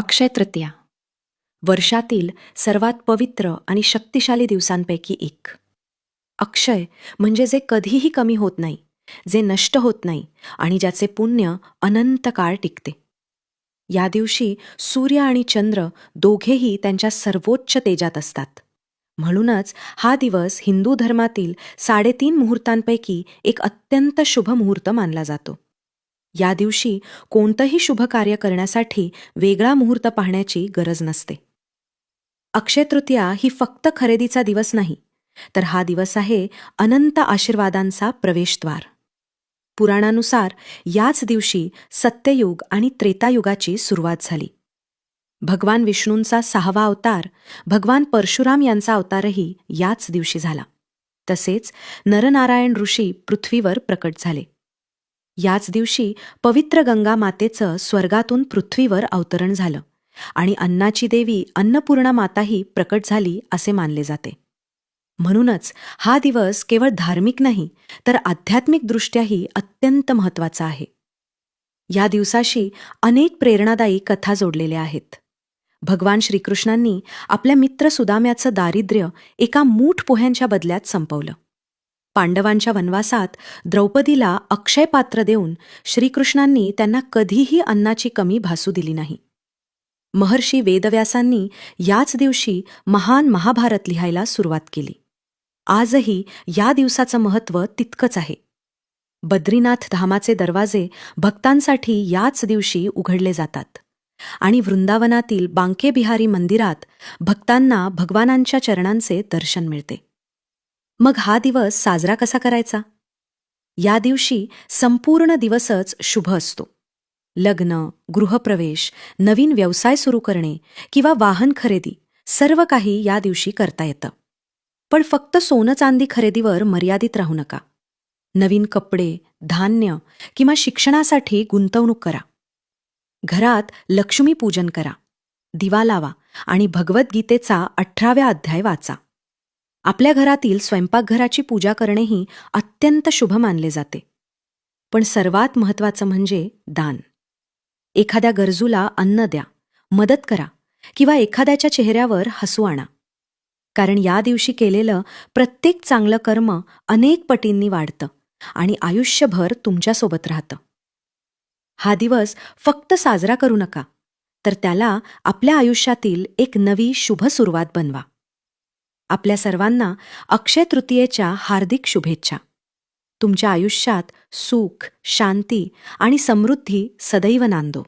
अक्षय तृतीया वर्षातील सर्वात पवित्र आणि शक्तिशाली दिवसांपैकी एक. अक्षय म्हणजे जे कधीही कमी होत नाही, जे नष्ट होत नाही आणि ज्याचे पुण्य अनंत काळ टिकते. या दिवशी सूर्य आणि चंद्र दोघेही त्यांच्या सर्वोच्च तेजात असतात. म्हणूनच हा दिवस हिंदू धर्मातील 3.5 मुहूर्तांपैकी एक अत्यंत शुभ मुहूर्त मानला जातो. या दिवशी कोणतंही शुभ कार्य करण्यासाठी वेगळा मुहूर्त पाहण्याची गरज नसते. अक्षय तृतीया ही फक्त खरेदीचा दिवस नाही, तर हा दिवस आहे अनंत आशीर्वादांचा प्रवेशद्वार. पुराणानुसार याच दिवशी सत्ययुग आणि त्रेतायुगाची सुरुवात झाली. भगवान विष्णूंचा 6वा अवतार भगवान परशुराम यांचा अवतारही याच दिवशी झाला. तसेच नरनारायण ऋषी पृथ्वीवर प्रकट झाले. याच दिवशी पवित्र गंगा मातेचं स्वर्गातून पृथ्वीवर अवतरण झालं आणि अन्नाची देवी अन्नपूर्णा माताही प्रकट झाली असे मानले जाते. म्हणूनच हा दिवस केवळ धार्मिक नाही, तर आध्यात्मिकदृष्ट्याही अत्यंत महत्त्वाचा आहे. या दिवसाशी अनेक प्रेरणादायी कथा जोडलेल्या आहेत. भगवान श्रीकृष्णांनी आपल्या मित्र सुदाम्याचं दारिद्र्य एका मूठ पोह्यांच्या बदल्यात संपवलं. पांडवांच्या वनवासात द्रौपदीला अक्षय पात्र देऊन श्रीकृष्णांनी त्यांना कधीही अन्नाची कमी भासू दिली नाही. महर्षी वेदव्यासांनी याच दिवशी महान महाभारत लिहायला सुरुवात केली. आजही या दिवसाचं महत्त्व तितकंच आहे. बद्रीनाथ धामाचे दरवाजे भक्तांसाठी याच दिवशी उघडले जातात आणि वृंदावनातील बांके बिहारी मंदिरात भक्तांना भगवानांच्या चरणांचे दर्शन मिळते. मग हा दिवस साजरा कसा करायचा? या दिवशी संपूर्ण दिवसच शुभ असतो. लग्न, गृहप्रवेश, नवीन व्यवसाय सुरू करणे किंवा वाहन खरेदी सर्व काही या दिवशी करता येतं. पण फक्त सोनं चांदी खरेदीवर मर्यादित राहू नका. नवीन कपडे, धान्य किंवा शिक्षणासाठी गुंतवणूक करा. घरात लक्ष्मीपूजन करा, दिवा लावा आणि भगवद्गीतेचा 18व्या अध्याय वाचा. आपल्या घरातील स्वयंपाकघराची पूजा करणेही अत्यंत शुभ मानले जाते. पण सर्वात महत्त्वाचं म्हणजे दान. एखाद्या गरजूला अन्न द्या, मदत करा किंवा एखाद्याच्या चेहऱ्यावर हसू आणा. कारण या दिवशी केलेलं प्रत्येक चांगलं कर्म अनेक पटींनी वाढतं आणि आयुष्यभर तुमच्यासोबत राहतं. हा दिवस फक्त साजरा करू नका, तर त्याला आपल्या आयुष्यातील एक नवी शुभ सुरुवात बनवा. आपल्या सर्वांना अक्षय तृतीयेच्या हार्दिक शुभेच्छा. तुमच्या आयुष्यात सुख, शांती आणि समृद्धी सदैव नांदो.